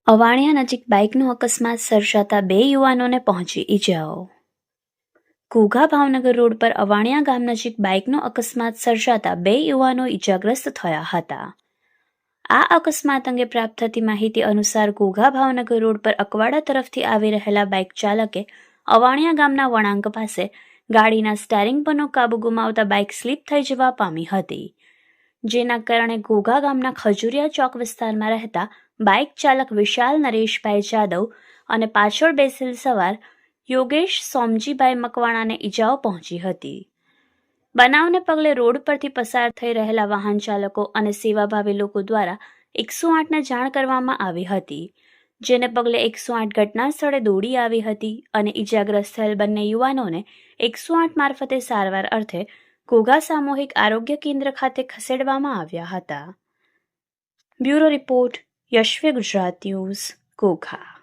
અવાણિયા નજીક બાઇકનો અકસ્માત સર્જાતા 2 યુવાનોને પહોંચી ઇજાઓ. ઘોઘા ભાવનગર રોડ પર અવાણિયા ગામ નજીક બાઇકનો અકસ્માત સર્જાતા 2 યુવાનો ઇજાગ્રસ્ત થયા હતા. આ અકસ્માત અંગે પ્રાપ્ત થતી માહિતી અનુસાર ઘોઘા ભાવનગર રોડ પર અકવાડા તરફથી આવી રહેલા બાઇક ચાલકે અવાણિયા ગામના વળાંક પાસે ગાડીના સ્ટેરિંગ પરનો કાબુ ગુમાવતા બાઇક સ્લીપ થઈ જવા પામી હતી, જેના કારણે ઘોઘા ગામના ખજુરિયા ચોક વિસ્તારમાં રહેતા બાઇક ચાલક વિશાલ નરેશભાઈ જાદવ અને પાછળ બેસેલ સવાર યોગેશ સોમજીભાઈ મકવાણાને ઇજાઓ પહોંચી હતી. બનાવને પગલે રોડ પરથી પસાર થઈ રહેલા વાહન ચાલકો અને સેવાભાવી લોકો દ્વારા 108ને જાણ કરવામાં આવી હતી, જેને પગલે 108 ઘટના સ્થળે દોડી આવી હતી અને ઇજાગ્રસ્ત થયેલ બંને યુવાનોને 108 મારફતે સારવાર અર્થે ઘોઘા સામૂહિક આરોગ્ય કેન્દ્ર ખાતે ખસેડવામાં આવ્યા હતા. Bureau report, Yashvi Gujarat news, Ghogha.